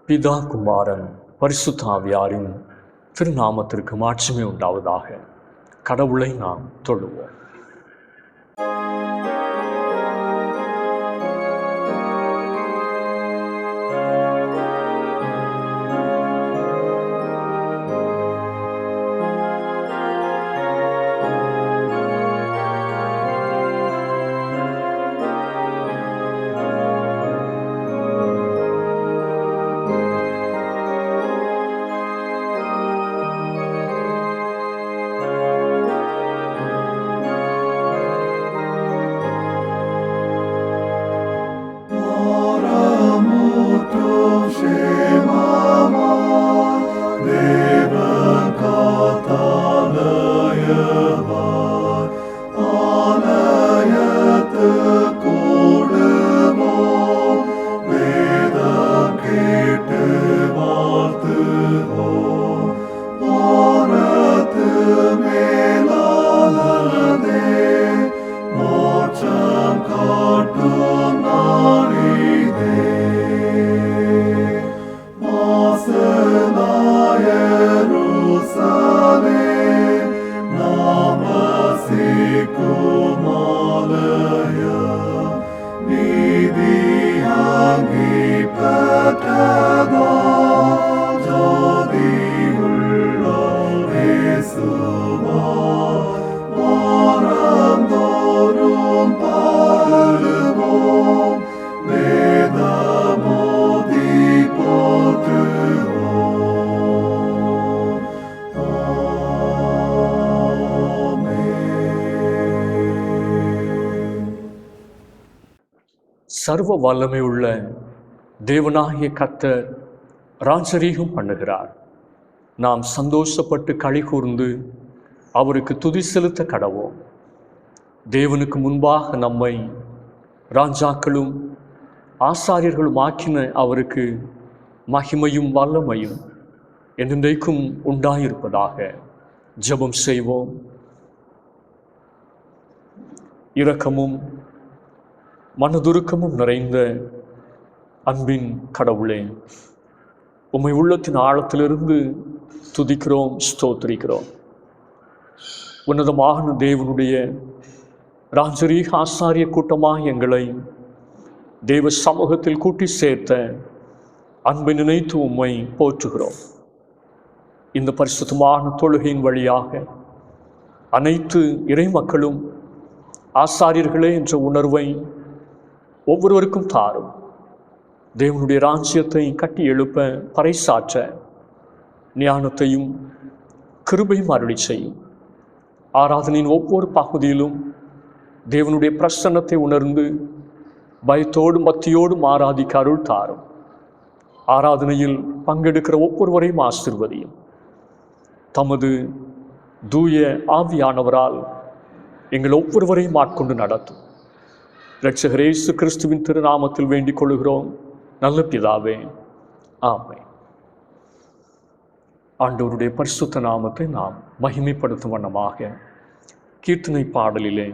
பிதா, குமாரன், பரிசுத்த ஆவியாரின் திருநாமத்திற்கு மாட்சிமை உண்டாவதாக. கடவுளை நாம் தொழுவோம். சர்வ வல்லமை உள்ள தேவனாகிய கர்த்தர் ராஜரீகம் பண்ணுகிறார். நாம் சந்தோஷப்பட்டு களி கூர்ந்து அவருக்கு துதி செலுத்த கடவோம். தேவனுக்கு முன்பாக நம்மை ராஜாக்களும் ஆசாரியர்களும் ஆக்கின அவருக்கு மகிமையும் வல்லமையும் என்றென்றைக்கும் உண்டாயிருப்பதாக. ஜெபம் செய்வோம். இரக்கமும் மனதுருக்கமும் நிறைந்த அன்பின் கடவுளே, உம்மை உள்ளத்தின் ஆழத்திலிருந்து துதிக்கிறோம், ஸ்தோத்திரிக்கிறோம். உன்னதமான தேவனுடைய ராஜரீக ஆசாரிய கூட்டமாக எங்களை தேவ சமூகத்தில் கூட்டி சேர்த்த அன்பை நினைத்து உம்மை போற்றுகிறோம். இந்த பரிசுத்தமான தொழுகையின் வழியாக அனைத்து இறை மக்களும் ஆசாரியர்களே என்ற உணர்வை ஒவ்வொருவருக்கும் தாரும். தேவனுடைய ராஜ்யத்தை கட்டி எழுப்ப பறைசாற்ற ஞானத்தையும் கிருபையும் அருளி செய்யும். ஆராதனையின் ஒவ்வொரு பகுதியிலும் தேவனுடைய பிரசன்னத்தை உணர்ந்து பயத்தோடும் பக்தியோடும் ஆராதிக்க அருள் தாரும். ஆராதனையில் பங்கெடுக்கிற ஒவ்வொருவரையும் ஆசீர்வதியும். தமது தூய ஆவியானவரால் எங்கள் ஒவ்வொருவரையும் ஆட்கொண்டு நடத்தும். இரட்சகர் இயேசு கிறிஸ்துவின் திருநாமத்தில் வேண்டிக் கொள்கிறோம் நல்ல பிதாவே, ஆமென். ஆண்டவருடைய பரிசுத்த நாமத்தை நாம் மகிமைப்படுத்தும் வண்ணமாக கீர்த்தனை பாடலிலே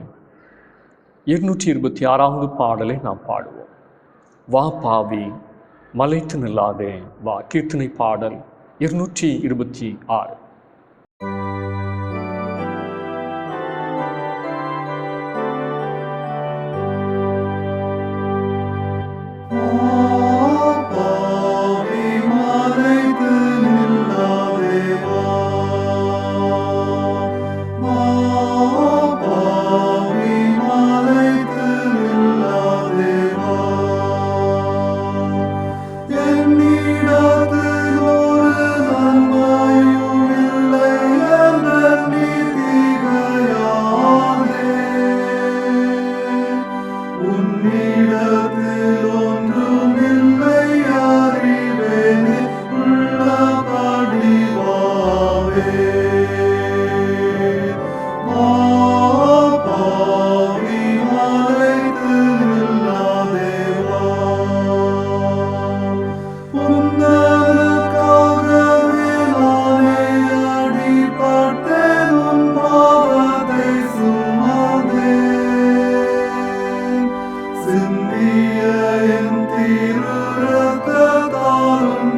226வது பாடலை நாம் பாடுவோம். வா பாவி மலைத்து நில்லாதே வா. கீர்த்தனை பாடல் 226. சிந்திய என் திரு ரத்தத்தாலும்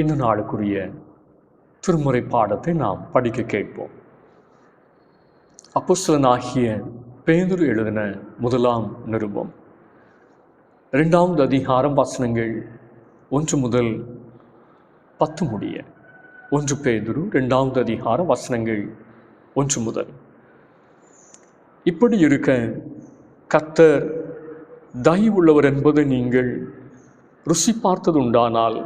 இந்த நாளுக்குரிய திருமுறை பாடத்தை நாம் படிக்க கேட்போம். அப்போஸ்தலனாகிய பேதுரு எழுதின முதலாம் நிருபம் 2வது அதிகாரம் வசனங்கள் 1 முதல் 10 முடிய. 1 பேதுரு 2வது அதிகாரம் வசனங்கள் 1 முதல். இப்படி இருக்க கர்த்தர் தயவுள்ளவர் என்பதை நீங்கள் ருசி பார்த்ததுண்டானால்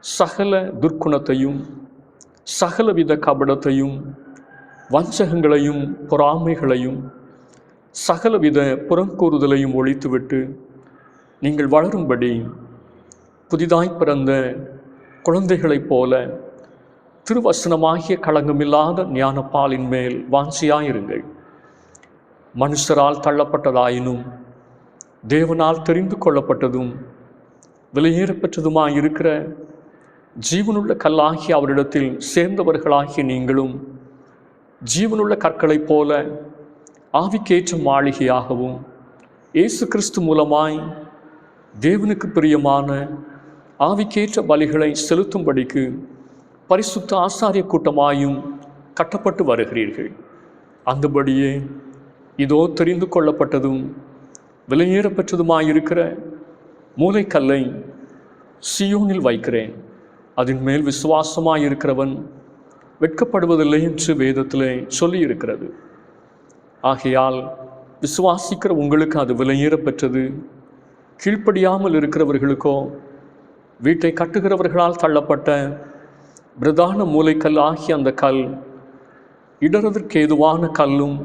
சகல துர்க்குணத்தையும் சகலவித கபடத்தையும் வஞ்சகங்களையும் பொறாமைகளையும் சகலவித புறங்கூறுதலையும் ஒழித்துவிட்டு நீங்கள் வளரும்படி புதிதாய் பிறந்த குழந்தைகளைப் போல திருவசனமாகிய களங்கமில்லாத ஞானப்பாலின் மேல் வாஞ்சியாயிருங்கள். மனுஷரால் தள்ளப்பட்டதாயினும் தேவனால் தெரிந்து கொள்ளப்பட்டதும் விலையேறப்பெற்றதுமாயிருக்கிற ஜீவனுள்ள கல்லாகிய அவரிடத்தில் சேர்ந்தவர்களாகிய நீங்களும் ஜீவனுள்ள கற்களைப் போல ஆவிக்கேற்ற மாளிகையாகவும் இயேசு கிறிஸ்து மூலமாய் தேவனுக்கு பிரியமான ஆவிக்கேற்ற பலிகளை செலுத்தும்படிக்கு பரிசுத்த ஆசாரிய கூட்டமாயும் கட்டப்பட்டு வருகிறீர்கள். அந்தபடியே இதோ தெரிந்து கொள்ளப்பட்டதும் விலையேறப்பெற்றதுமாயிருக்கிற மூலைக்கல்லை சீயோனில் வைக்கிறேன், அதன் மேல் விசுவாசமாயிருக்கிறவன் வெட்கப்படுவதில்லை என்று வேதத்திலே சொல்லியிருக்கிறது. ஆகையால் விசுவாசிக்கிற உங்களுக்கு அது விலையேறப்பெற்றது. கீழ்ப்படியாமல் இருக்கிறவர்களுக்கோ வீட்டை கட்டுகிறவர்களால் தள்ளப்பட்ட பிரதான மூலைக்கல் ஆகிய அந்த கல் இடறதற்கேதுவான கல்லும்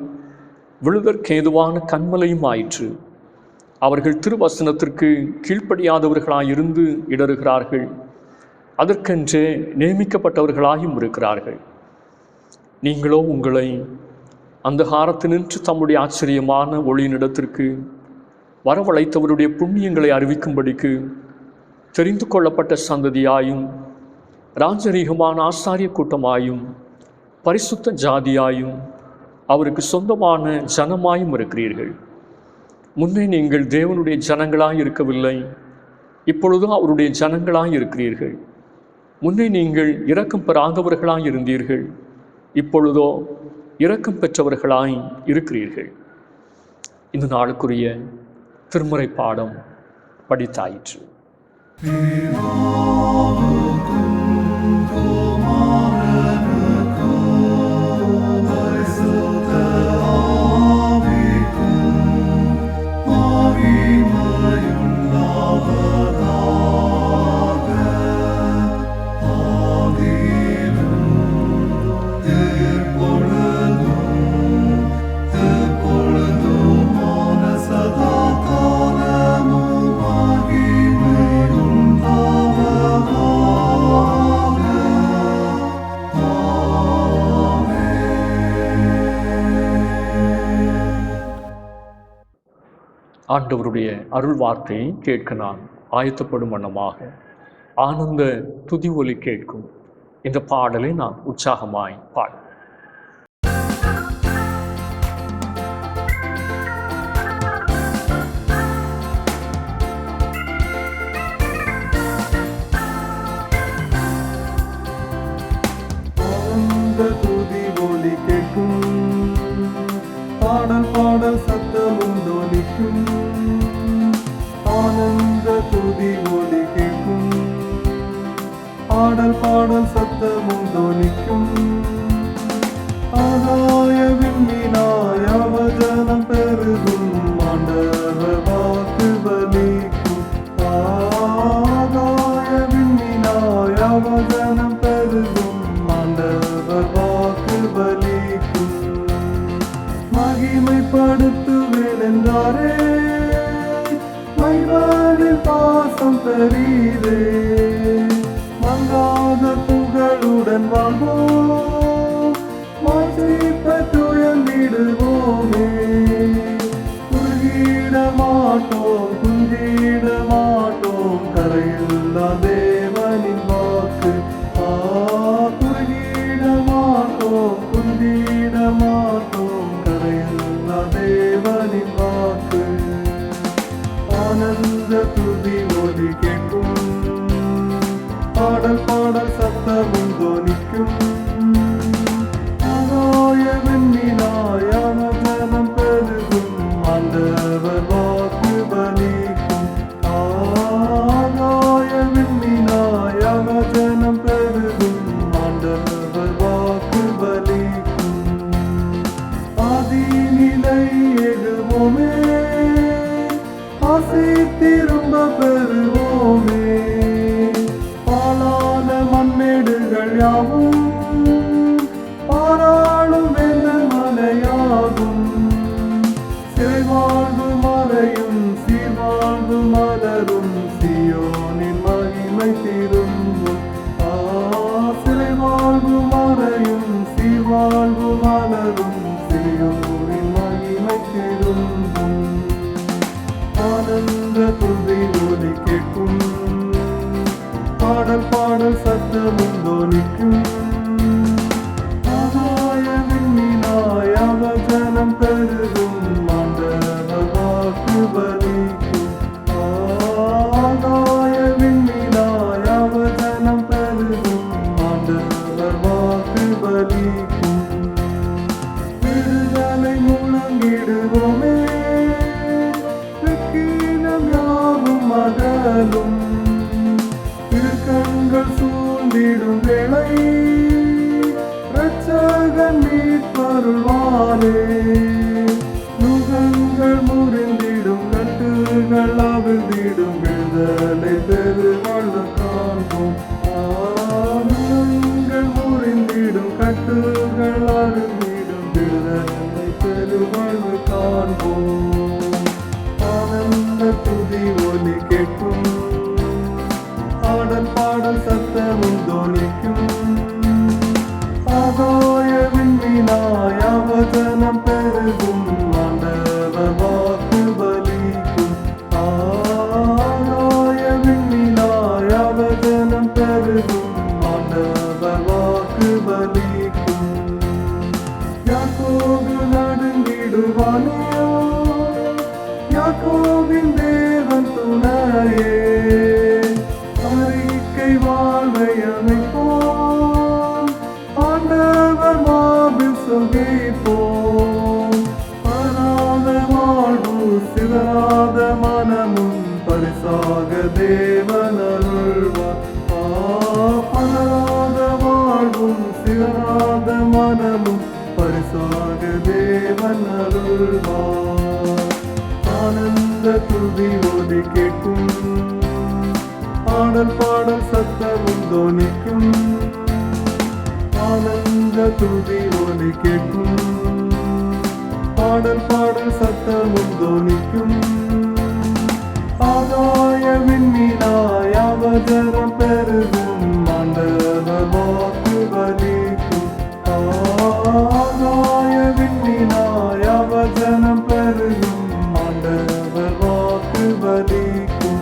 விழுதற்கேதுவான கன்மலையும் ஆயிற்று. அவர்கள் திருவசனத்திற்கு கீழ்ப்படியாதவர்களாயிருந்து இடறுகிறார்கள், அதற்கென்றே நியமிக்கப்பட்டவர்களாயும் இருக்கிறார்கள். நீங்களோ உங்களை அந்தகாரத்தினின்று தம்முடைய ஆச்சரியமான ஒளியினிடத்திற்கு வரவழைத்தவருடைய புண்ணியங்களை அறிவிக்கும்படிக்கு தெரிந்து கொள்ளப்பட்ட சந்ததியாயும் ராஜரீகமான ஆசாரிய கூட்டமாயும் பரிசுத்த ஜாதியாயும் அவருக்கு சொந்தமான ஜனமாயும் இருக்கிறீர்கள். முன்னே நீங்கள் தேவனுடைய ஜனங்களாய் இருக்கவில்லை, இப்பொழுதோ அவருடைய ஜனங்களாய் இருக்கிறீர்கள். முன்னே நீங்கள் இரக்கம் பெறாதவர்களாய் இருந்தீர்கள், இப்பொழுதோ இரக்கம் பெற்றவர்களாய் இருக்கிறீர்கள். இந்த நாளுக்குரிய திருமுறை பாடம் படித்தாயிற்று. ஆண்டவருடைய அருள் வார்த்தையை கேட்க நான் ஆயத்தப்படும் வண்ணமாக ஆனந்த துதி ஒலி கேட்கும் இந்த பாடலை நான் உற்சாகமாய் பாடு. பாடல் பாடல் சத்தமும் தோனிக்கும், ஆனந்த துதி ஒலி கேட்கும். பாடல் பாடல் சத்தமும் தோனிக்கும், ஆகாய விண்மீனாய் அவதனம் பெருகும், ஆண்டவர் வாக்கு பலிக்கும். ஆகாய விண்மீனாய் அவதனம் பெருகும், ஆண்டவர் வாக்கு பலிக்கும். மகிமைப்படுத்துவேன் என்றாரே, மைவானில் பாசம் பெரிதே. மங்காத புகழுடன் வாழ்வோம், மாசிப்பட்டுயர்ந்திடுவோமே. குறுகிட மாட்டோம், குந்திட மாட்டோம், கரையில்லா தேவனின் வாக்கு. குறுகிட மாட்டோம், குந்திட மாட்டோம், கரையில்லா தேவனின் வாக்கு. ஆனந்த துதி ஒலி கேட்கும், பாடல் பாடல் சத்தமும் தோனிக்கும். ஆகாய விண்மீனாய் அவதனம் பெருகும், ஆண்டவர் வாக்கு பலிக்கும். ஆகாய விண்மீனாய் அவதனம் பெருகும், ஆண்டவர் வாக்கு பலிக்கும். ஆதி நிலை எகுவோமே, ஆசை திரும்ப பெறுவோமே. பாலான மண்மேடுகள் யாவும் பாராளும் வேந்தன் மலையாகும். சிறைவாழ்வு மறையும், சீர்வாழ்வு மலரும், சியோனின் மகிமை திரும்பும். சிறைவாழ்வு மறையும், சீர்வாழ்வு மலரும், சியோனின் மகிமை திரும்பும். ஆனந்த துதி ஒலி கேட்கும், பாடல் பாடல் சத்தமும் தோனிக்கும். ஆகாய விண்மீனாய் அவதனம் பெருகும், ஆண்டவர் வாக்கு பலிக்கும். ஆகாய விண்மீனாய் அவதனம் பெருகும், ஆண்டவர் வாக்கு பலிக்கும். விடுதலை முழங்கிடுவோமே, வெட்கினம் யாவும் அகலும். கண்கள் சூழ்ந்திடும் வேளை, இரட்சகன் மீட்பருள்வாரே. நுகங்கள் முறிந்திடும், கட்டுகள் அவிழ்ந்திடும், விடுதலை பெருவாழ்வு காண்போம். நுகங்கள் முறிந்திடும், கட்டுகள் அவிழ்ந்திடும், விடுதலை பெருவாழ்வு காண்போம். ஆனந்த துதி ஒலி கேட்கும், பாடல் பாடல் சத்தமும் தோனிக்கும். ஆகாய விண்மீனாய் அவதனம் பெருகும், ஆண்டவர் வாக்கு பலிக்கும். ஆகாய விண்மீனாய் அவதனம் பெருகும், ஆண்டவர் வாக்கு பலிக்கும். யாக்கோபு நடுங்கிடுவானே, யாக்கோபின் தேவன் துணையே. அறிக்கை வாழ்வை அமைப்போம், ஆண்டவர் மார்பில் சுகிப்போம். பராத வாழ்வு, சிதறாத மனமும், பரிசாக தேவன் அருள்வார். பராத வாழ்வும், சிதறாத மனமும், பரிசாக தேவன் அருள்வார். ஆனந்த துதி ஒலி கேட்கும், பாடல் பாடல் சத்தமும் தோனிக்கும். ஆனந்த துதி ஒலி கேட்கும், பாடல் பாடல் சத்தமும் தோனிக்கும். ஆகாய விண்மீனாய் அவதனம் பெருகும், ஆண்டவர் வாக்கு பலிக்கும். ஆகாய விண்மீனாய் அவதனம் பெருகும், ஆண்டவர் வாக்கு பலிக்கும்.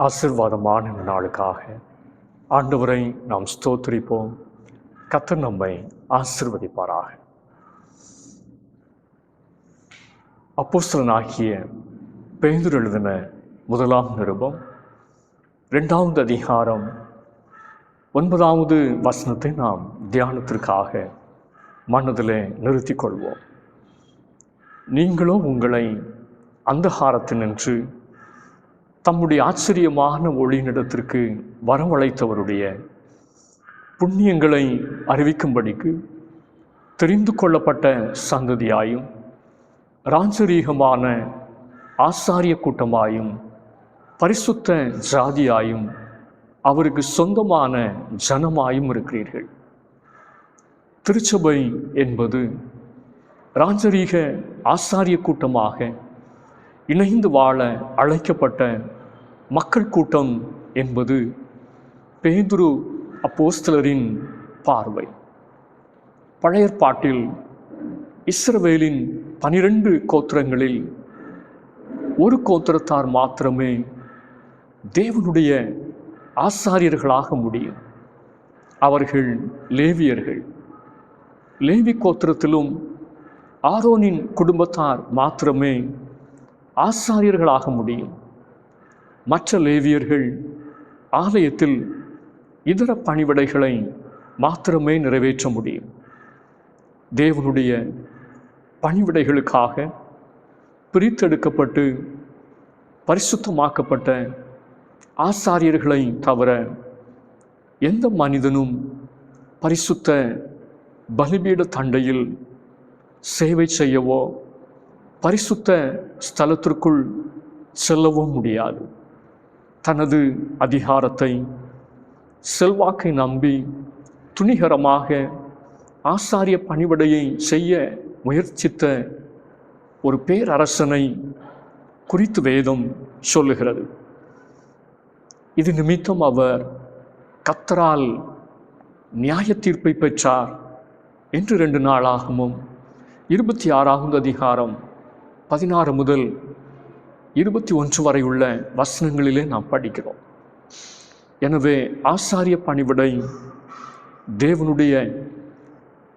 ஆசீர்வாதமான இந்த நாளுக்காக ஆண்டவரை நாம் ஸ்தோத்திரிப்போம். கர்த்தர் நம்மை ஆசீர்வதிப்பாராக. அப்போஸ்தலனாகிய பேதுரு எழுதின முதலாம் நிருபம் 2வது அதிகாரம் 9வது வசனத்தை நாம் தியானத்திற்காக மனதிலே நிறுத்திக் கொள்வோம். நீங்களோ உங்களை அந்தகாரத்தினின்று தம்முடைய ஆச்சரியமான ஒளியினிடத்திற்கு வரவழைத்தவருடைய புண்ணியங்களை அறிவிக்கும்படிக்கு தெரிந்து கொள்ளப்பட்ட சந்ததியாயும் ராஜரீகமான ஆசாரிய கூட்டமாயும் பரிசுத்த ஜாதியாயும் அவருக்கு சொந்தமான ஜனமாயும் இருக்கிறீர்கள். திருச்சபை என்பது ராஜரீக ஆசாரிய கூட்டமாக இணைந்து வாழ அழைக்கப்பட்ட மக்கள் கூட்டம் என்பது பேதுரு அப்போஸ்தலரின் பார்வை. பழைய ஏற்பாட்டில் இஸ்ரவேலின் 12 கோத்திரங்களில் ஒரு கோத்திரத்தார் மாத்திரமே தேவனுடைய ஆசாரியர்களாக முடியும். அவர்கள் லேவியர்கள். லேவி கோத்திரத்திலும் ஆரோனின் குடும்பத்தார் மாத்திரமே ஆசாரியர்களாக முடியும். மற்ற லேவியர்கள் ஆலயத்தில் இதர பணிவிடைகளை மாத்திரமே நிறைவேற்ற முடியும். தேவனுடைய பணிவிடைகளுக்காக பிரித்தெடுக்கப்பட்டு பரிசுத்தமாக்கப்பட்ட ஆசாரியர்களை தவிர எந்த மனிதனும் பரிசுத்த பலிபீட தண்டையில் சேவை செய்யவோ பரிசுத்த ஸ்தலத்திற்குள் செல்லவோ முடியாது. தனது அதிகாரத்தை செல்வாக்கை நம்பி துணிகரமாக ஆசாரிய பணிவிடையை செய்ய முயற்சித்த ஒரு பேரரசனை குறித்து வேதம் சொல்லுகிறது. இது நிமித்தம் அவர் கர்த்தரால் நியாய தீர்ப்பை பெற்றார் என்று 2 நாளாகமும் 26வது அதிகாரம் 16 முதல் 21 வரை உள்ள வசனங்களிலே நாம் படிக்கிறோம். எனவே ஆசாரிய பணிவிடை தேவனுடைய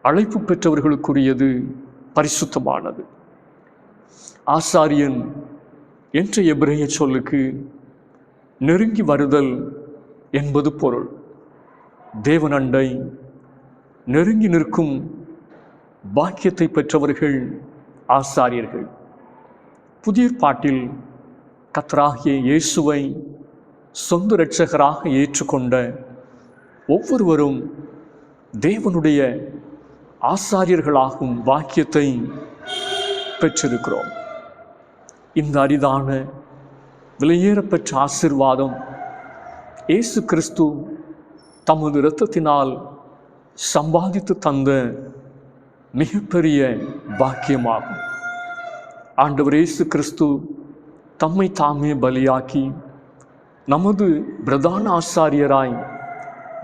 அழைப்பு பெற்றவர்களுக்குரியது, பரிசுத்தமானது. ஆசாரியன் என்ற எபிரேய சொல்லுக்கு நெருங்கி வருதல் என்பது பொருள். தேவனண்டை நெருங்கி நிற்கும் பாக்கியத்தை பெற்றவர்கள் ஆசாரியர்கள். புதிய ஏற்பாட்டில் கர்த்தராகிய இயேசுவை சொந்த இரட்சகராக ஏற்றுக்கொண்ட ஒவ்வொருவரும் தேவனுடைய ஆசாரியர்களாகும் பாக்கியத்தை பெற்றிருக்கிறோம். இந்த அரிதான விலையேறப்பெற்ற ஆசீர்வாதம் இயேசு கிறிஸ்து தமது இரத்தத்தினால் சம்பாதித்து தந்த மிகப்பெரிய பாக்கியமாகும். ஆண்டவர் இயேசு கிறிஸ்து தம்மை தாமே பலியாக்கி நமது பிரதான ஆசாரியராய்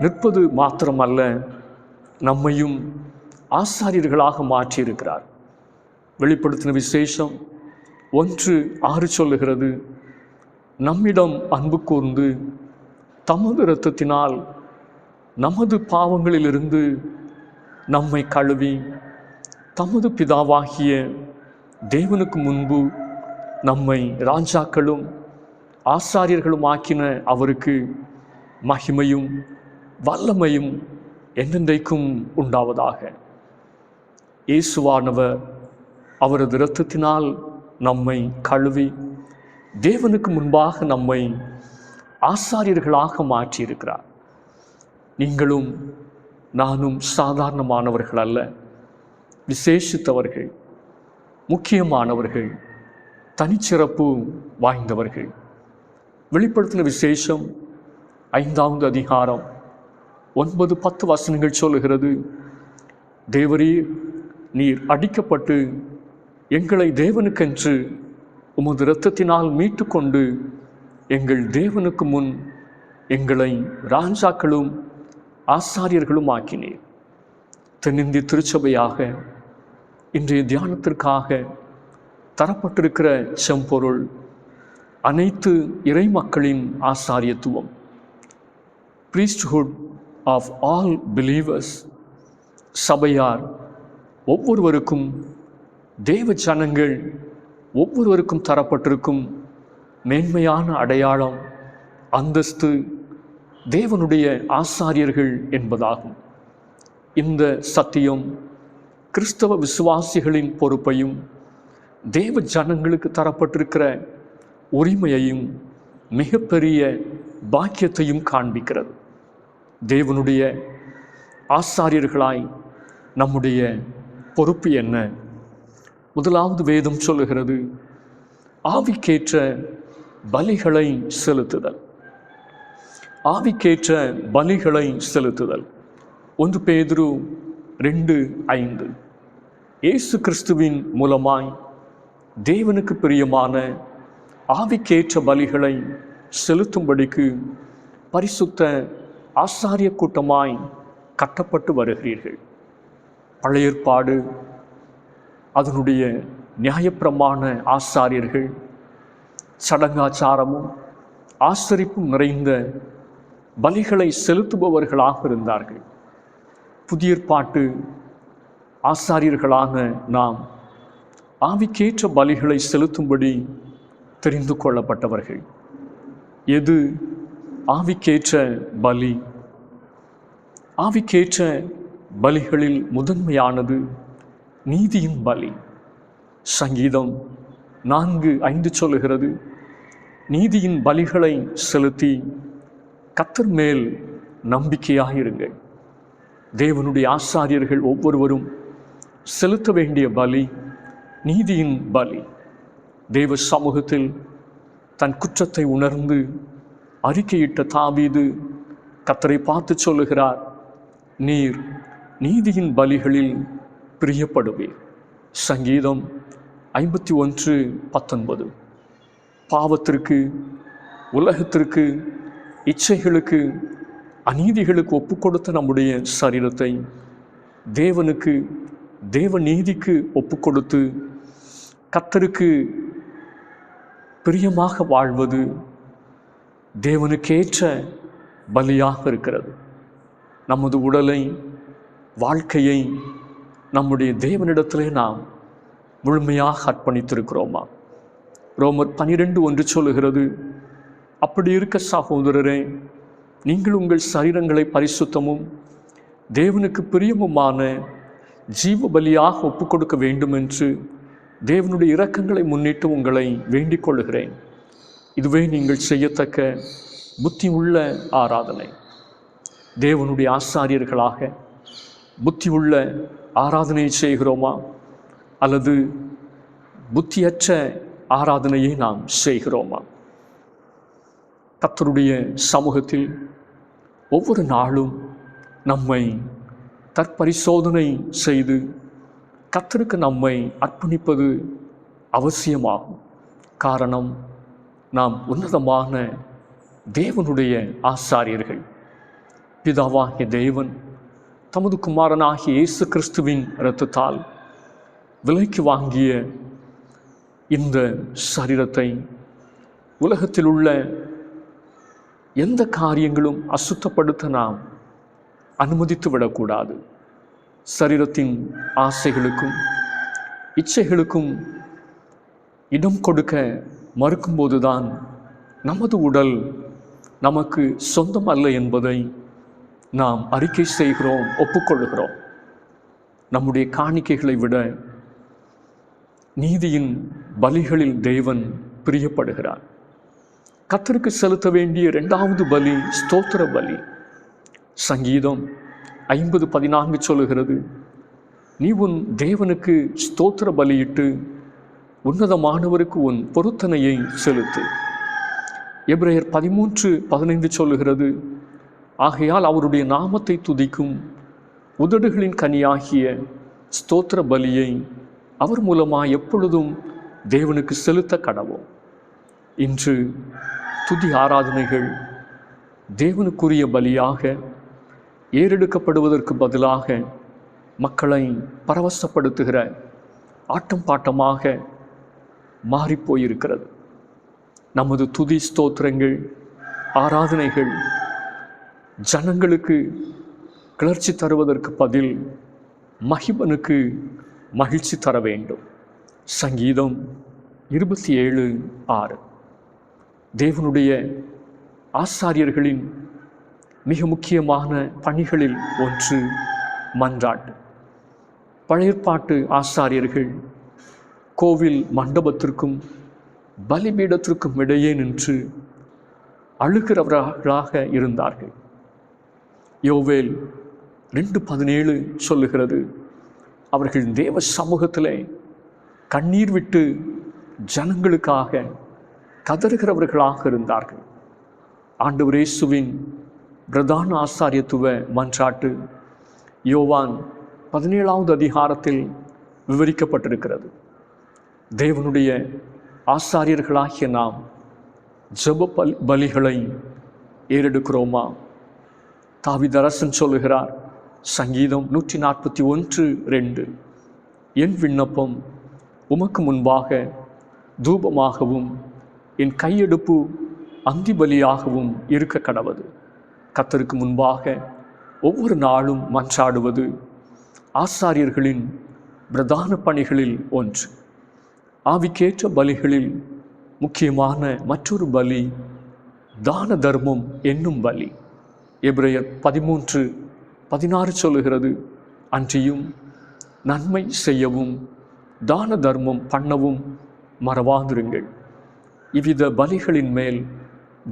நிற்பது மாத்திரமல்ல, நம்மையும் ஆசாரியர்களாக மாற்றியிருக்கிறார். வெளிப்படுத்தின விசேஷம் 1:6 சொல்லுகிறது, நம்மிடம் அன்பு கூர்ந்து தமது இரத்தத்தினால் நமது பாவங்களிலிருந்து நம்மை கழுவி தமது பிதாவாகிய தேவனுக்கு முன்பு நம்மை ராஜாக்களும் ஆசாரியர்களும் ஆக்கின அவருக்கு மகிமையும் வல்லமையும் என்றென்றைக்கும் உண்டாவதாக. இயேசுவானவர் அவரது இரத்தத்தினால் நம்மை கழுவி தேவனுக்கு முன்பாக நம்மை ஆசாரியர்களாக மாற்றியிருக்கிறார். நீங்களும் நானும் சாதாரணமானவர்கள் அல்ல, விசேஷித்தவர்கள், முக்கியமானவர்கள், தனிச்சிறப்பு வாய்ந்தவர்கள். வெளிப்படுத்தின விசேஷம் 5வது அதிகாரம் 9-10 வசனங்கள் சொல்லுகிறது, தேவரீர் நீர் அடிக்கப்பட்டு எங்களை தேவனுக்கென்று உமது இரத்தத்தினால் மீட்டு கொண்டு எங்கள் தேவனுக்கு முன் எங்களை ராஜாக்களும் ஆசாரியர்களும் ஆக்கினீர். தென்னிந்திய திருச்சபையாக இன்றைய தியானத்திற்காக தரப்பட்டிருக்கிற செம்பொருள் அனைத்து இறை மக்களின் ஆசாரியத்துவம், priesthood of all believers. சபையார் ஒவ்வொருவருக்கும், தேவ ஜனங்கள் ஒவ்வொருவருக்கும் தரப்பட்டிருக்கும் மேன்மையான அடையாளம் அந்தஸ்து தேவனுடைய ஆசாரியர்கள் என்பதாகும். இந்த சத்தியம் கிறிஸ்தவ விசுவாசிகளின் பொறுப்பையும் தேவ ஜனங்களுக்கு தரப்பட்டிருக்கிற உரிமையையும் மிகப்பெரிய பாக்கியத்தையும் காண்பிக்கிறது. தேவனுடைய ஆசாரியர்களாய் நம்முடைய பொறுப்பு என்ன? முதலாவது வேதம் சொல்லுகிறது, ஆவிக்கேற்ற பலிகளை செலுத்துதல். ஆவிக்கேற்ற பலிகளை செலுத்துதல். 1 பேதுரு 2:5. இயேசு கிறிஸ்துவின் மூலமாய் தேவனுக்கு பிரியமான ஆவிக்கேற்ற பலிகளை செலுத்தும்படிக்கு பரிசுத்த ஆசாரிய கூட்டமாய் கட்டப்பட்டு வருகிறீர்கள். பழைய ஏற்பாடு அதனுடைய நியாயப்பிரமாண ஆசாரியர்கள் சடங்காச்சாரமும் ஆசரிப்பும் நிறைந்த பலிகளை செலுத்துபவர்களாக இருந்தார்கள். புதிய ஏற்பாட்டு ஆசாரியர்களான நாம் ஆவிக்கேற்ற பலிகளை செலுத்தும்படி தெரிந்து கொள்ளப்பட்டவர்கள். எது ஆவிக்கேற்ற பலி? ஆவிக்கேற்ற பலிகளில் முதன்மையானது நீதியின் பலி. சங்கீதம் 4:5 சொல்லுகிறது, நீதியின் பலிகளை செலுத்தி கர்த்தர் மேல் நம்பிக்கையாயிருங்கள். தேவனுடைய ஆசாரியர்கள் ஒவ்வொருவரும் செலுத்த வேண்டிய பலி நீதியின் பலி. தேவ சமூகத்தில் தன் குற்றத்தை உணர்ந்து அறிக்கையிட்ட தாவீது கர்த்தரை பார்த்து சொல்லுகிறார், நீர் நீதியின் பலிகளில் பிரியப்படுவீர். சங்கீதம் 51:19. பாவத்திற்கு, உலகத்திற்கு, இச்சைகளுக்கு, அநீதிகளுக்கு ஒப்புக்கொடுத்த நம்முடைய சரீரத்தை தேவனுக்கு, தேவ நீதிக்கு ஒப்புக்கொடுத்து கர்த்தருக்கு பிரியமாக வாழ்வது தேவனுக்கேற்ற பலியாக இருக்கிறது. நமது உடலை, வாழ்க்கையை நம்முடைய தேவனிடத்திலே நாம் முழுமையாக அர்ப்பணித்திருக்கிறோமா? ரோமர் 12:1 சொல்லுகிறது, அப்படி இருக்க சகோதரரே, நீங்கள் உங்கள் சரீரங்களை பரிசுத்தமும் தேவனுக்கு பிரியமுமான ஜீவ பலியாக ஒப்புக்கொடுக்க வேண்டும் என்று தேவனுடைய இரக்கங்களை முன்னிட்டு உங்களை வேண்டிக் கொள்ளுகிறேன். இதுவே நீங்கள் செய்யத்தக்க புத்தி உள்ள ஆராதனை. தேவனுடைய ஆசாரியர்களாக புத்தி உள்ள ஆராதனையை செய்கிறோமா, அல்லது புத்தியற்ற ஆராதனையை நாம் செய்கிறோமா? கர்த்தருடைய சமூகத்தில் ஒவ்வொரு நாளும் நம்மை தற்பரிசோதனை செய்து கர்த்தருக்கு நம்மை அர்ப்பணிப்பது அவசியமாகும். காரணம், நாம் உன்னதமான தேவனுடைய ஆசாரியர்கள். பிதாவாகிய தேவன் தமது குமாரனாகிய இயேசு கிறிஸ்துவின் இரத்தத்தால் விலைக்கு வாங்கிய இந்த சரீரத்தை உலகத்தில் உள்ள எந்த காரியங்களும் அசுத்தப்படுத்த நாம் அனுமதித்து விடக்கூடாது. சரீரத்தின் ஆசைகளுக்கும் இச்சைகளுக்கும் இடம் கொடுக்க மறுக்கும்போதுதான் நமது உடல் நமக்கு சொந்தம் அல்ல என்பதை நாம் அறிக்கை செய்கிறோம், ஒப்புக்கொள்கிறோம். நம்முடைய காணிக்கைகளை விட நீதியின் பலிகளில் தேவன் பிரியப்படுகிறார். கர்த்தருக்கு செலுத்த வேண்டிய 2வது பலி ஸ்தோத்திர பலி. சங்கீதம் 50:14 சொல்லுகிறது, நீ உன் தேவனுக்கு ஸ்தோத்திர பலியிட்டு உன்னதமானவருக்கு உன் பொருத்தனையை செலுத்து. எபிரேயர் 13:15 சொல்லுகிறது, ஆகையால் அவருடைய நாமத்தை துதிக்கும் உதடுகளின் கனியாகிய ஸ்தோத்திர பலியை அவர் மூலமாக எப்பொழுதும் தேவனுக்கு செலுத்த கடவோம். இன்று துதி ஆராதனைகள் தேவனுக்குரிய பலியாக ஏறெடுக்கப்படுவதற்கு பதிலாக மக்களை பரவசப்படுத்துகிற ஆட்டம் பாட்டமாக மாறிப்போயிருக்கிறது. நமது துதி ஸ்தோத்திரங்கள், ஆராதனைகள் ஜனங்களுக்கு கிளர்ச்சி தருவதற்கு பதில் மகிமனுக்கு மகிழ்ச்சி தர வேண்டும். சங்கீதம் 27:6. தேவனுடைய ஆசாரியர்களின் மிக முக்கியமான பணிகளில் ஒன்று மன்றாட்டு. பழைய ஏற்பாட்டு ஆசாரியர்கள் கோவில் மண்டபத்திற்கும் பலிபீடத்திற்கும் இடையே நின்று அழுகிறவர்களாக இருந்தார்கள். யோவேல் 2:17 சொல்லுகிறது, அவர்கள் தேவ சமூகத்திலே கண்ணீர் விட்டு ஜனங்களுக்காக கதறுகிறவர்களாக இருந்தார்கள். ஆண்டவர் இயேசுவின் பிரதான ஆசாரியத்துவ மன்றாட்டு யோவான் 17வது அதிகாரத்தில் விவரிக்கப்பட்டிருக்கிறது. தேவனுடைய ஆசாரியர்களாகிய நாம் ஜெப பலிகளை ஏறெடுக்கிறோமா? தாவீதரசன் சொல்லுகிறார், சங்கீதம் 141:2, என் விண்ணப்பம் உமக்கு முன்பாக தூபமாகவும் என் கையெடுப்பு அந்தி பலியாகவும் இருக்க கடவது. கர்த்தருக்கு முன்பாக ஒவ்வொரு நாளும் மன்றாடுவது ஆசாரியர்களின் பிரதான பணிகளில் ஒன்று. ஆவிக்கேற்ற பலிகளில் முக்கியமான மற்றொரு பலி தான தர்மம் என்னும் பலி. எபிரேயர் 13:16 சொல்லுகிறது, அன்றியும் நன்மை செய்யவும் தான தர்மம் பண்ணவும் மறவாதிருங்கள். இவ்வித பலிகளின் மேல்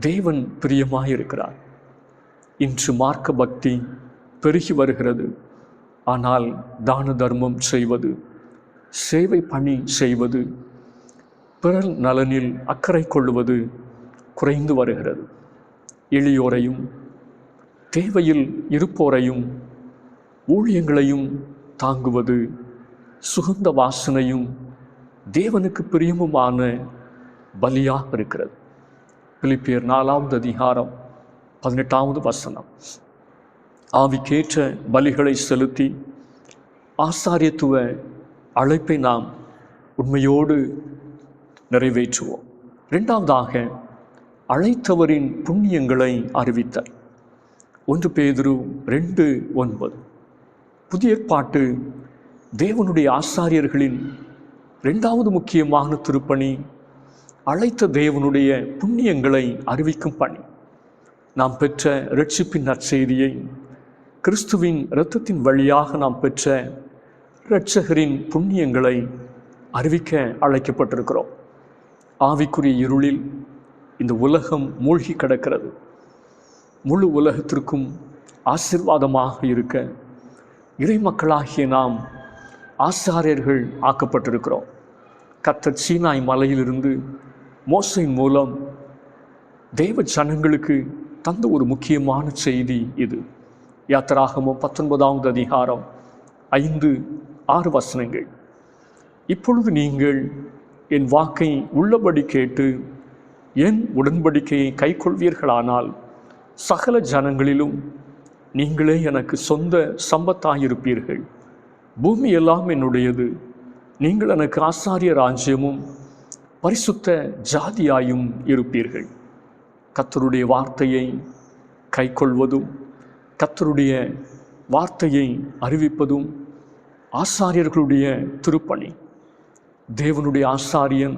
தேவன் பிரியமாயிருக்கிறார். இன்று மார்க்க பக்தி பெருகி வருகிறது. ஆனால் தான தர்மம் செய்வது, சேவை பணி செய்வது, பிறர் நலனில் அக்கறை கொள்வது குறைந்து வருகிறது. எளியோரையும் தேவையில் இருப்போரையும் ஊழியங்களையும் தாங்குவது சுகந்த வாசனையும் தேவனுக்கு பிரியமுமான பலியாக இருக்கிறது. பிலிப்பியர் 4வது அதிகாரம் 18வது வசனம். ஆவிக்கேற்ற பலிகளை செலுத்தி ஆசாரியத்துவ அழைப்பை நாம் உண்மையோடு நிறைவேற்றுவோம். 2வதாக அழைத்தவரின் புண்ணியங்களை அறிவித்தல். 1 பேதுரு 2:9. புதிய ஏற்பாட்டு தேவனுடைய ஆசாரியர்களின் 2வது முக்கியமான திருப்பணி அழைத்த தேவனுடைய புண்ணியங்களை அறிவிக்கும் பணி. நாம் பெற்ற இரட்சிப்பின் நற்செய்தியை, கிறிஸ்துவின் இரத்தத்தின் வழியாக நாம் பெற்ற இரட்சகரின் புண்ணியங்களை அறிவிக்க அழைக்கப்பட்டிருக்கிறோம். ஆவிக்குரிய இருளில் இந்த உலகம் மூழ்கி கிடக்கிறது. முழு உலகத்திற்கும் ஆசீர்வாதமாக இருக்க இறை மக்களாகிய நாம் ஆசாரியர்கள் ஆக்கப்பட்டிருக்கிறோம். கர்த்தர் சீனாய் மலையிலிருந்து மோசையின் மூலம் தேவ ஜனங்களுக்கு தந்த ஒரு முக்கியமான செய்தி இது. யாத்திராகமம் 19வது அதிகாரம் 5-6 வசனங்கள். இப்பொழுது நீங்கள் என் வாக்கை உள்ளபடி கேட்டு என் உடன்படிக்கையை கைக்கொள்வீர்களானால் சகல ஜனங்களிலும் நீங்களே எனக்கு சொந்த சம்பத்தாயிருப்பீர்கள். பூமி எல்லாம் என்னுடையது. நீங்கள் எனக்கு ஆசாரிய ராஜ்யமும் பரிசுத்த ஜாதியாயும் இருப்பீர்கள். கர்த்தருடைய வார்த்தையை கைக்கொள்வதும் கர்த்தருடைய வார்த்தையை அறிவிப்பதும் ஆசாரியர்களுடைய திருப்பணி. தேவனுடைய ஆசாரியன்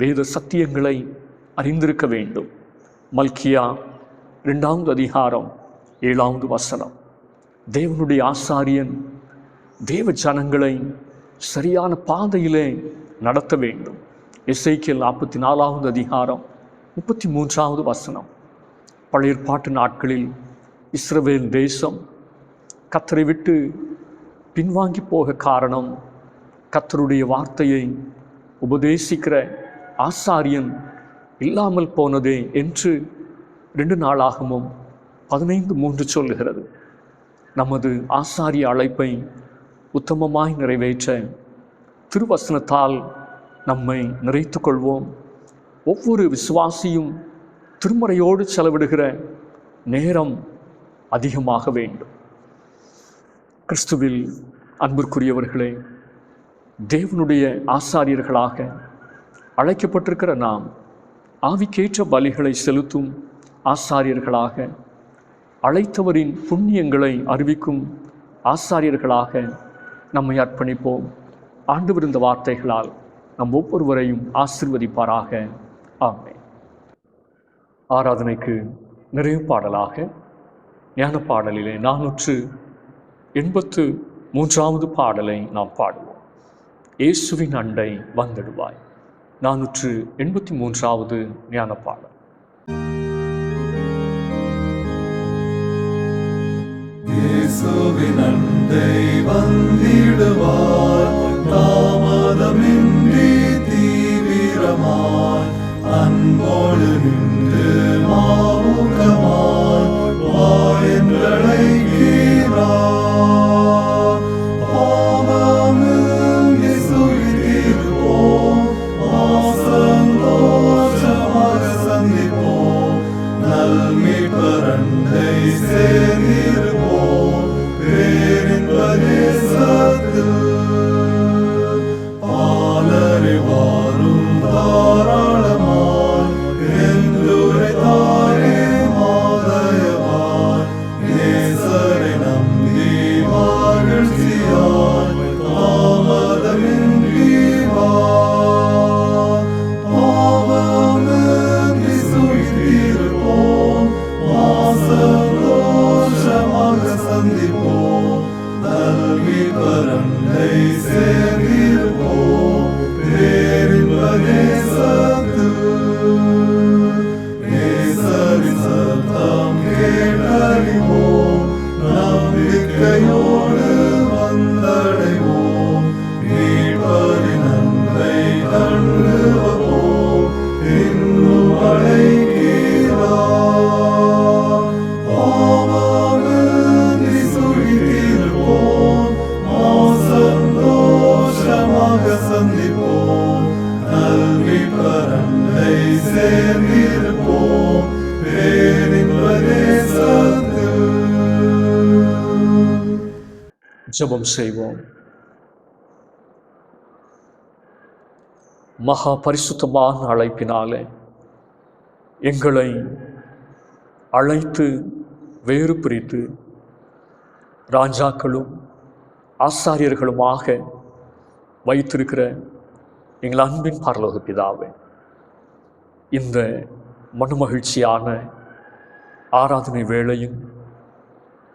வேத சத்தியங்களை அறிந்திருக்க வேண்டும். மல்கியா 2வது அதிகாரம் 7வது வசனம். தேவனுடைய ஆசாரியன் தேவ ஜனங்களை சரியான பாதையிலே நடத்த வேண்டும். எசேக்கியேல் 44வது அதிகாரம் 33வது வசனம். பழைய ஏற்பாட்டு நாட்களில் இஸ்ரவேல் தேசம் கர்த்தரை விட்டு பின்வாங்கி போக காரணம் கர்த்தருடைய வார்த்தையை உபதேசிக்கிற ஆசாரியன் இல்லாமல் போனதே என்று 2 நாளாகமும் 15:3 சொல்லுகிறது. நமது ஆசாரிய அழைப்பை உத்தமமாய் நிறைவேற்ற திருவசனத்தால் நம்மை நிறைத்து கொள்வோம். ஒவ்வொரு விசுவாசியும் திருமறையோடு செலவிடுகிற நேரம் அதிகமாக வேண்டும். கிறிஸ்துவில் அன்பிற்குரியவர்களே, தேவனுடைய ஆசாரியர்களாக அழைக்கப்பட்டிருக்கிற நாம் ஆவிக்கேற்ற பலிகளை செலுத்தும் ஆசாரியர்களாக, அழைத்தவரின் புண்ணியங்களை அறிவிக்கும் ஆசாரியர்களாக நம்மை அர்ப்பணிப்போம். ஆண்டவர் இந்த வார்த்தைகளால் நம் ஒவ்வொருவரையும் ஆசீர்வதிப்பாராக. ஆமென். ஆராதனைக்கு நிறைவு பாடலாக ஞான பாடலிலே 483வது பாடலை நாம் பாடுவோம். இயேசுவின் அண்டை வந்திடுவாய். 483வது ஞான பாடல். இயேசுவின் அண்டை வந்திடுவாய், தாமதமின்றி தீவிரமாய் அன்போடு நின்று மாமுகமாய் வா என்றழைக்கிறார். பாவமின்றி சுகித்திருப்போம், சந்தோஷமாக சந்திப்போம், நல்மீட்பர் அண்டை சேர்ந்திருப்போம் பேரின்ப தேசத்தில். பாலறிவாரும் தாராளமாய் என்றுரைத்தாரே மாதயவாய், நேசரை நம்பி மகிழ்ச்சியாய் தாமதமின்றி வா. பாவமின்றி சுகித்திருப்போம், சந்தோஷமாக சந்திப்போம், நல்மீட்பர் அண்டை சேர்ந்திருப்போம் பேரின்ப தேசத்தில். நேசரின் சத்தம் கேட்டறிவோம், நம்பிக்கையோடு வந்தடைவோம், மீட்பரின் அன்பை கண்டு வருவோம் இன்னும் அழைக்கிறார். பாவமின்றி சுகித்திருப்போம், சந்தோஷமாக சந்திப்போம், நல்மீட்பர் அண்டை சேர்ந்திருப்போம் பேரின்ப தேசத்தில். ஜெபம் செய்வோம். மகா பரிசுத்தமான அழைப்பினாலே எங்களை அழைத்து வேறு பிரித்து ராஜாக்களும் ஆசாரியர்களுமாக வைத்திருக்கிற எங்கள் அன்பின் பரலோக பிதாவே, இந்த மனமகிழ்ச்சியான ஆராதனை வேளையின்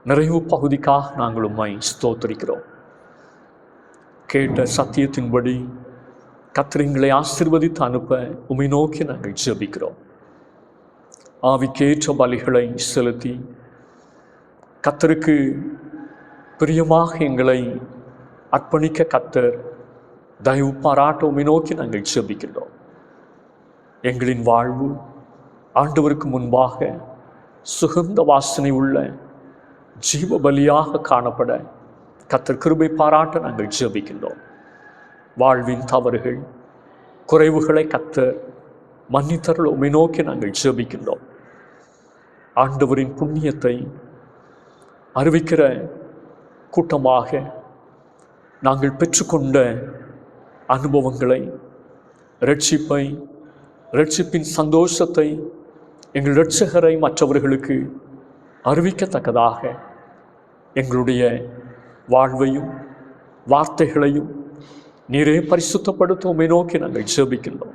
நிறைவு பகுதிக்காக நாங்கள் உம்மை ஸ்தோத்திரிக்கிறோம். கேட்ட சத்தியத்தின்படி கர்த்தர் எங்களை ஆசீர்வதித்து அனுப்ப உம்மை நோக்கி நாங்கள் ஜெபிக்கிறோம். ஆவிக்கேற்ற பலிகளை செலுத்தி கர்த்தருக்கு பிரியமாக எங்களை அர்ப்பணிக்க கர்த்தர் தயவு பாராட்ட உம்மை நோக்கி நாங்கள் ஜெபிக்கிறோம். எங்களின் வாழ்வு ஆண்டவருக்கு முன்பாக சுகந்த வாசனை உள்ள ஜீவ பலியாக காணப்பட கர்த்தர் கிருபை பாராட்ட நாங்கள் ஜெபிக்கின்றோம். வாழ்வின் தவறுகள் குறைவுகளை கர்த்தர் மன்னித்தருள உம்மை நோக்கி நாங்கள் ஜெபிக்கின்றோம். ஆண்டவரின் புண்ணியத்தை அறிவிக்கிற கூட்டமாக நாங்கள் பெற்றுக்கொண்ட அனுபவங்களை, இரட்சிப்பை, இரட்சிப்பின் சந்தோஷத்தை, எங்கள் இரட்சகரை மற்றவர்களுக்கு அறிவிக்கத்தக்கதாக எங்களுடைய வாழ்வையும் வார்த்தைகளையும் நீரே பரிசுத்தப்படுத்த உம்மை நோக்கி நாங்கள் ஜெபிக்கின்றோம்.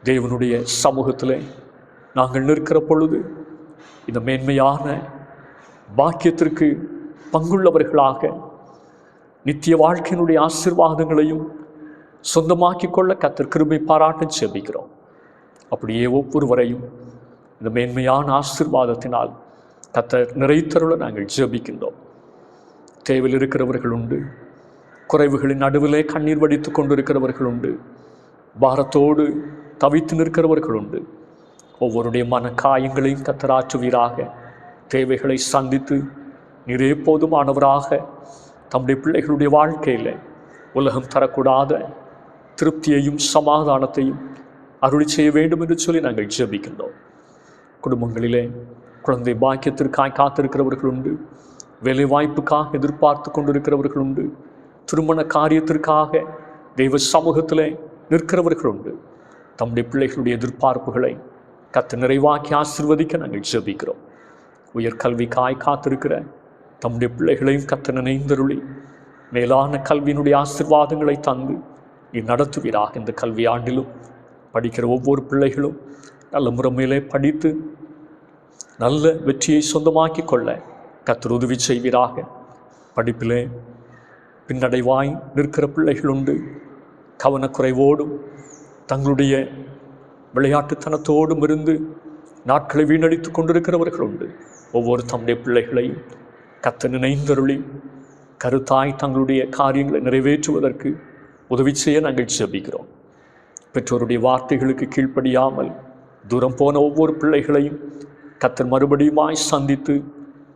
தேவனுடைய சமூகத்திலே நாங்கள் நிற்கிற பொழுது இந்த மேன்மையான பாக்கியத்திற்கு பங்குள்ளவர்களாக நித்திய வாழ்க்கையினுடைய ஆசீர்வாதங்களையும் சொந்தமாக்கி கொள்ள கர்த்தர் கிருபை பாராட்ட ஜெபிக்கிறோம். அப்படியே ஒவ்வொருவரையும் இந்த மேன்மையான ஆசீர்வாதத்தினால் கர்த்தர் நிறைத்தருள நாங்கள் ஜெபிக்கின்றோம். தேவையில் இருக்கிறவர்கள் உண்டு, குறைவுகளின் நடுவிலே கண்ணீர் வடித்து கொண்டிருக்கிறவர்கள் உண்டு, பாரத்தோடு தவித்து நிற்கிறவர்கள் உண்டு. ஒவ்வொருடைய மன காயங்களையும் கர்த்தர் ஆற்றுவீராக. தேவைகளை சந்தித்து நீரே போதுமானவராக தம்முடைய பிள்ளைகளுடைய வாழ்க்கையில் உலகம் தரக்கூடாத திருப்தியையும் சமாதானத்தையும் அருளி செய்ய வேண்டும் என்று சொல்லி நாங்கள் ஜெபிக்கின்றோம். குடும்பங்களிலே குழந்தை பாக்கியத்திற்காக காத்திருக்கிறவர்கள் உண்டு, வேலை வாய்ப்புக்காக எதிர்பார்த்து கொண்டிருக்கிறவர்கள் உண்டு, திருமண காரியத்திற்காக தெய்வ சமூகத்திலே நிற்கிறவர்கள் உண்டு. தம்முடைய பிள்ளைகளுடைய எதிர்பார்ப்புகளை கர்த்தர் நிறைவாக்கி ஆசீர்வதிக்க நாங்கள் ஜெபிக்கிறோம். உயர்கல்விக்காய் காத்திருக்கிற தம்முடைய பிள்ளைகளையும் கர்த்தர் நினைந்தருளி மேலான கல்வியினுடைய ஆசீர்வாதங்களை தந்து நீ நடத்துவீராக. இந்த கல்வி ஆண்டிலும் படிக்கிற ஒவ்வொரு பிள்ளைகளும் நல்ல முறைமையிலே படித்து நல்ல வெற்றியை சொந்தமாக்கி கொள்ள கர்த்தர் உதவி செய்வீராக. படிப்பிலே பின்னடைவாய் நிற்கிற பிள்ளைகள் உண்டு. கவனக்குறைவோடும் தங்களுடைய விளையாட்டுத்தனத்தோடும் இருந்து நாட்களை வீணடித்து கொண்டிருக்கிறவர்கள் உண்டு. ஒவ்வொரு தம்முடைய பிள்ளைகளையும் கர்த்தர் நினைந்தருளி கருத்தாய் தங்களுடைய காரியங்களை நிறைவேற்றுவதற்கு உதவி செய்ய நாங்கள் ஜெபிக்கிறோம். பெற்றோருடைய வார்த்தைகளுக்கு கீழ்ப்படியாமல் தூரம் போன ஒவ்வொரு பிள்ளைகளையும் கர்த்தர் மறுபடியுமாய் சந்தித்து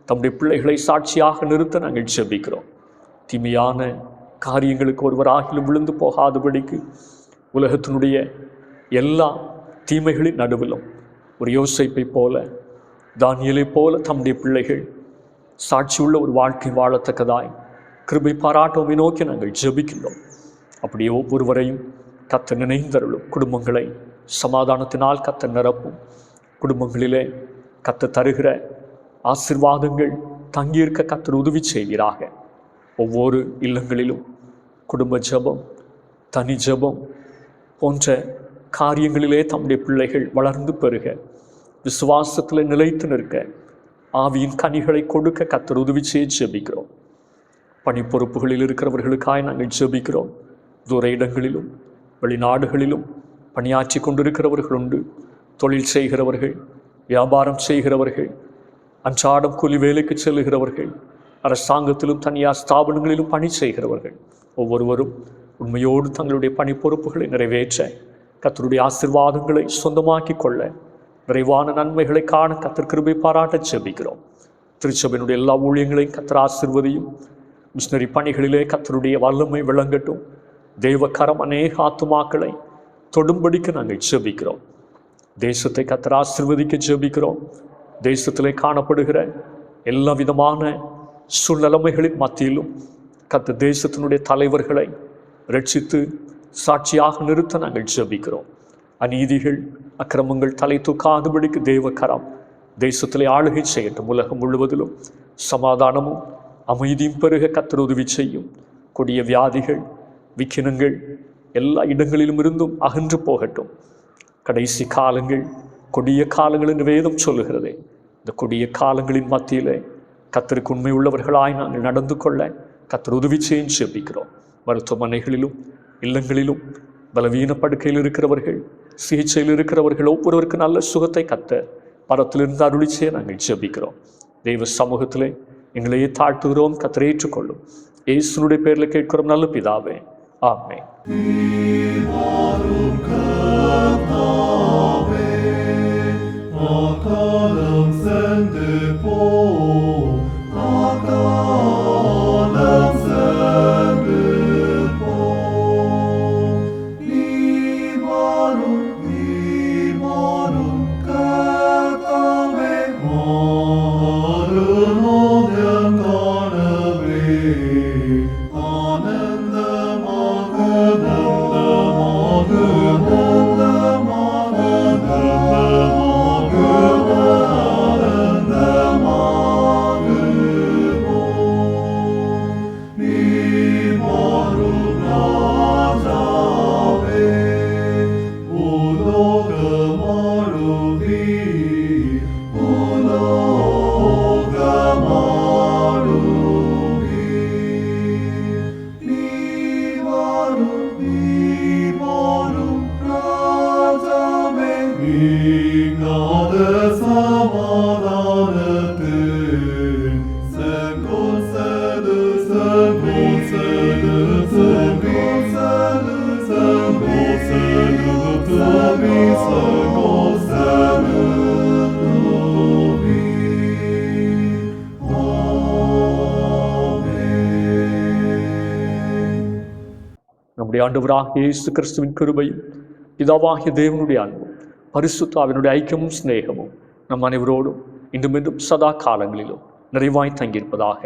தம்முடைய பிள்ளைகளை சாட்சியாக நிறுத்த நாங்கள் ஜெபிக்கிறோம். தீமையான காரியங்களுக்கு ஒருவராகிலும் விழுந்து போகாதபடிக்கு உலகத்தினுடைய எல்லா தீமைகளின் நடுவிலும் ஒரு யோசேப்பை போல, தானியேலை போல தம்முடைய பிள்ளைகள் சாட்சியுள்ள ஒரு வாழ்க்கை வாழத்தக்கதாய் கிருபை பாராட்டோமை நோக்கி நாங்கள் ஜெபிக்கின்றோம். அப்படியே ஒவ்வொருவரையும் கர்த்தர் நினைந்தருளும். குடும்பங்களை சமாதானத்தினால் கர்த்தர் நிரப்பும். குடும்பங்களிலே கர்த்தர் தருகிற ஆசீர்வாதங்கள் தங்கியிருக்க கர்த்தர் உதவி செய்வீராக. ஒவ்வொரு இல்லங்களிலும் குடும்ப ஜெபம், தனி ஜெபம் போன்ற காரியங்களிலே தம்முடைய பிள்ளைகள் வளர்ந்து பெருக, விசுவாசத்தில் நிலைத்து நிற்க, ஆவியின் கனிகளை கொடுக்க கர்த்தர் உதவி செய்ய ஜெபிக்கிறோம். பணி பொறுப்புகளில் இருக்கிறவர்களுக்காய் நாங்கள் ஜெபிக்கிறோம். தூர இடங்களிலும் வெளிநாடுகளிலும் பணியாற்றி கொண்டிருக்கிறவர்கள் உண்டு. தொழில் செய்கிறவர்கள், வியாபாரம் செய்கிறவர்கள், அன்றாடம் கூலி வேலைக்கு செல்லுகிறவர்கள், அரசாங்கத்திலும் தனியார் ஸ்தாபனங்களிலும் பணி செய்கிறவர்கள் ஒவ்வொருவரும் உண்மையோடு தங்களுடைய பணி பொறுப்புகளை நிறைவேற்ற, கர்த்தருடைய ஆசீர்வாதங்களை சொந்தமாக்கி கொள்ள, விரைவான நன்மைகளை காண கர்த்தர் கிருபை பாராட்ட ஜெபிக்கிறோம். திருச்சபையினுடைய எல்லா ஊழியங்களையும் கர்த்தர் ஆசீர்வதியும். மிஷனரி பணிகளிலே கர்த்தருடைய வல்லமை விளங்கட்டும். தெய்வக்கரம் அநேக ஆத்துமாக்களை தொடும்படிக்கு நாங்கள் ஜெபிக்கிறோம். தேசத்தை கர்த்தர் ஆசீர்வதிக்க ஜெபிக்கிறோம். தேசத்திலே காணப்படுகிற எல்லா விதமான சூழ்நிலைமைகளின் மத்தியிலும் கர்த்தர் தேசத்தினுடைய தலைவர்களை ரட்சித்து சாட்சியாக நிறுத்த நாங்கள் ஜெபிக்கிறோம். அநீதிகள், அக்கிரமங்கள் தலை தூக்காதபடிக்கு தெய்வக்கரம் தேசத்திலே ஆளுகை செய்யட்டும். உலகம் முழுவதிலும் சமாதானமும் அமைதியும் பெருக கர்த்தர் உதவி செய்யும். கொடிய வியாதிகள், விக்கினங்கள் எல்லா இடங்களிலும் இருந்தும் அகன்று போகட்டும். கடைசி காலங்கள் கொடிய காலங்கள் என்று வேதம் சொல்லுகிறதே, இந்த கொடிய காலங்களின் மத்தியிலே கர்த்தருக்கு உண்மை உள்ளவர்களாய் நாங்கள் நடந்து கொள்ள கர்த்தர் உதவி செய்ய ஜெபிக்கிறோம். மருத்துவமனைகளிலும் இல்லங்களிலும் பலவீன படுக்கையில் இருக்கிறவர்கள், சிகிச்சையில் இருக்கிறவர்கள் ஒவ்வொருவருக்கும் நல்ல சுகத்தை கர்த்தர் பரத்திலிருந்து அருளி செய்ய நாங்கள் ஜெபிக்கிறோம். தெய்வ சமூகத்திலே எங்களையே தாழ்த்துகிறோம். கர்த்தர் ஏற்றுக்கொள்ளும். இயேசுனுடைய பேரில் கேட்கிறோம் நல்ல பிதாவே, ஆமென். நம்முடைய ஆண்டவராகிய இயேசு கிறிஸ்துவின் கிருபையும் பிதாவாகிய தேவனுடைய அன்பும் பரிசுத்த ஆவியினுடைய ஐக்கியமும் சிநேகமும் நம் அனைவரோடும் இன்றும் சதா காலங்களிலும் நிறைவாய் தங்கியிருப்பதாக.